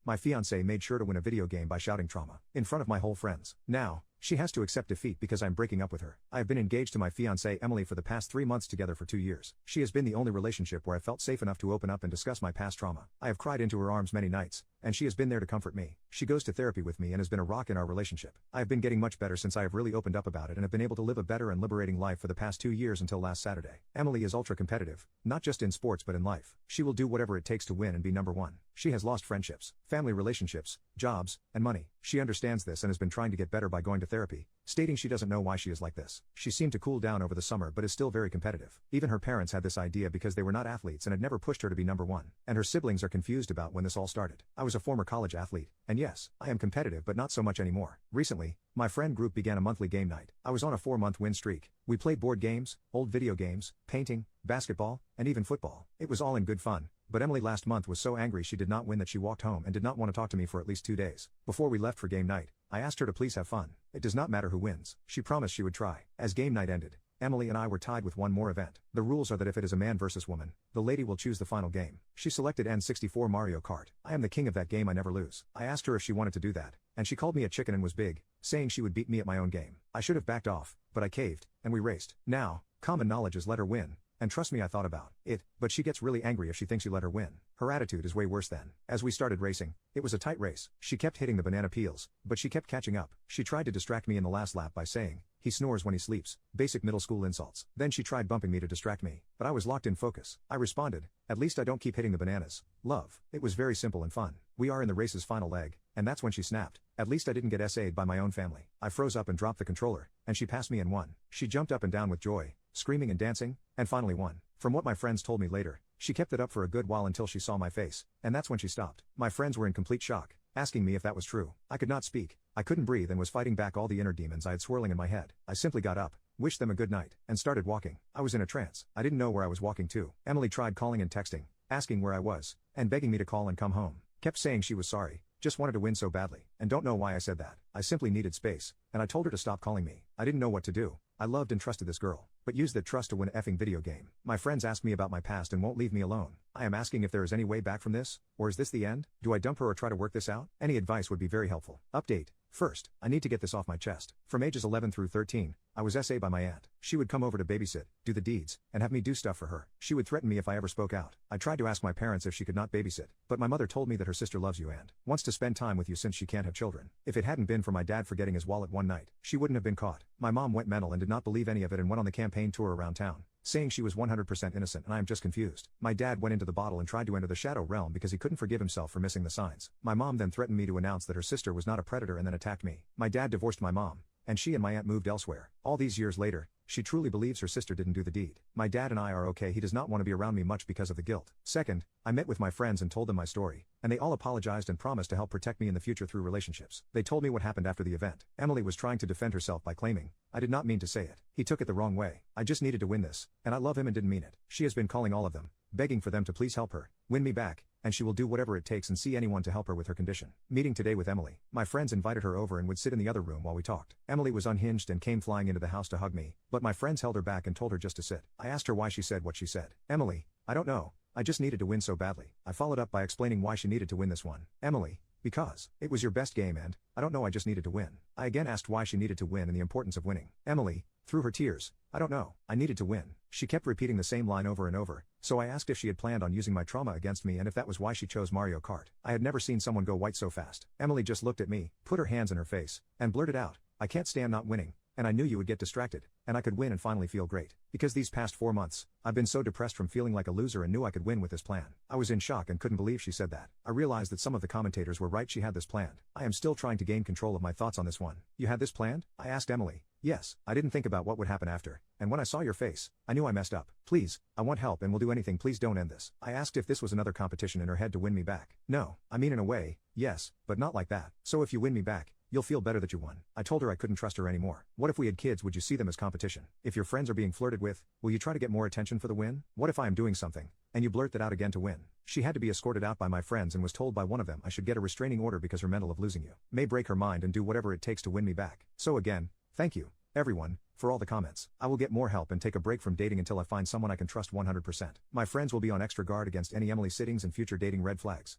My fiance made sure to win a video game by shouting trauma in front of my whole friends. Now, she has to accept defeat because I'm breaking up with her. I have been engaged to my fiancée Emily for the past 3 months, together for 2 years. She has been the only relationship where I felt safe enough to open up and discuss my past trauma. I have cried into her arms many nights, and she has been there to comfort me. She goes to therapy with me and has been a rock in our relationship. I have been getting much better since I have really opened up about it and have been able to live a better and liberating life for the past 2 years until last Saturday. Emily is ultra competitive, not just in sports but in life. She will do whatever it takes to win and be number one. She has lost friendships, family relationships, jobs, and money. She understands this and has been trying to get better by going to therapy, stating she doesn't know why she is like this. She seemed to cool down over the summer but is still very competitive. Even her parents had this idea because they were not athletes and had never pushed her to be number one. And her siblings are confused about when this all started. I was a former college athlete, and yes, I am competitive but not so much anymore. Recently, my friend group began a monthly game night. I was on a 4-month win streak. We played board games, old video games, painting, basketball, and even football. It was all in good fun. But Emily last month was so angry she did not win that she walked home and did not want to talk to me for at least 2 days. Before we left for game night, I asked her to please have fun. It does not matter who wins. She promised she would try. As game night ended, Emily and I were tied with one more event. The rules are that if it is a man versus woman, the lady will choose the final game. She selected N64 Mario Kart. I am the king of that game, I never lose. I asked her if she wanted to do that, and she called me a chicken and was big, saying she would beat me at my own game. I should have backed off, but I caved, and we raced. Now, common knowledge is let her win. And trust me, I thought about it, but she gets really angry if she thinks you let her win. Her attitude is way worse then. As we started racing, it was a tight race. She kept hitting the banana peels, but she kept catching up. She tried to distract me in the last lap by saying, "He snores when he sleeps," basic middle school insults. Then she tried bumping me to distract me, but I was locked in focus. I responded, "At least I don't keep hitting the bananas, love." It was very simple and fun. We are in the race's final leg, and that's when she snapped. At least I didn't get SA'd by my own family. I froze up and dropped the controller, and she passed me and won. She jumped up and down with joy, screaming and dancing, and finally won. From what my friends told me later, she kept it up for a good while until she saw my face, and that's when she stopped. My friends were in complete shock, asking me if that was true. I could not speak, I couldn't breathe and was fighting back all the inner demons I had swirling in my head. I simply got up, wished them a good night, and started walking. I was in a trance. I didn't know where I was walking to. Emily tried calling and texting, asking where I was, and begging me to call and come home. Kept saying she was sorry, just wanted to win so badly, and don't know why I said that. I simply needed space, and I told her to stop calling me. I didn't know what to do. I loved and trusted this girl, but used that trust to win an effing video game. My friends ask me about my past and won't leave me alone. I am asking if there is any way back from this, or is this the end? Do I dump her or try to work this out? Any advice would be very helpful. Update. First, I need to get this off my chest. From ages 11 through 13, I was SA by my aunt. She would come over to babysit, do the deeds, and have me do stuff for her. She would threaten me if I ever spoke out. I tried to ask my parents if she could not babysit, but my mother told me that her sister loves you and wants to spend time with you since she can't have children. If it hadn't been for my dad forgetting his wallet one night, she wouldn't have been caught. My mom went mental and did not believe any of it and went on the campaign tour around town, saying she was 100% innocent, and I am just confused. My dad went into the bottle and tried to enter the shadow realm because he couldn't forgive himself for missing the signs. My mom then threatened me to announce that her sister was not a predator and then attacked me. My dad divorced my mom, and she and my aunt moved elsewhere. All these years later, she truly believes her sister didn't do the deed. My dad and I are okay. He does not want to be around me much because of the guilt. Second, I met with my friends and told them my story, and they all apologized and promised to help protect me in the future through relationships. They told me what happened after the event. Emily was trying to defend herself by claiming, "I did not mean to say it. He took it the wrong way. I just needed to win this, and I love him and didn't mean it." She has been calling all of them, begging for them to please help her, win me back, and she will do whatever it takes and see anyone to help her with her condition. Meeting today with Emily. My friends invited her over and would sit in the other room while we talked. Emily was unhinged and came flying into the house to hug me, but my friends held her back and told her just to sit. I asked her why she said what she said. Emily, I don't know. I just needed to win so badly. I followed up by explaining why she needed to win this one. Emily, because it was your best game and I don't know, I just needed to win. I again asked why she needed to win and the importance of winning. Emily, through her tears, I don't know. I needed to win. She kept repeating the same line over and over, so I asked if she had planned on using my trauma against me and if that was why she chose Mario Kart. I had never seen someone go white so fast. Emily just looked at me, put her hands in her face, and blurted out, "I can't stand not winning. And I knew you would get distracted, and I could win and finally feel great. Because these past 4 months, I've been so depressed from feeling like a loser and knew I could win with this plan." I was in shock and couldn't believe she said that. I realized that some of the commentators were right, she had this planned. I am still trying to gain control of my thoughts on this one. "You had this planned?" I asked Emily. "Yes, I didn't think about what would happen after, and when I saw your face, I knew I messed up. Please, I want help and will do anything, please don't end this." I asked if this was another competition in her head to win me back. "No, I mean in a way, yes, but not like that. So if you win me back, you'll feel better that you won." I told her I couldn't trust her anymore. "What if we had kids, would you see them as competition? If your friends are being flirted with, will you try to get more attention for the win? What if I am doing something, and you blurt that out again to win?" She had to be escorted out by my friends and was told by one of them I should get a restraining order because her mental of losing you may break her mind and do whatever it takes to win me back. So again, thank you, everyone, for all the comments. I will get more help and take a break from dating until I find someone I can trust 100%. My friends will be on extra guard against any Emily sittings and future dating red flags.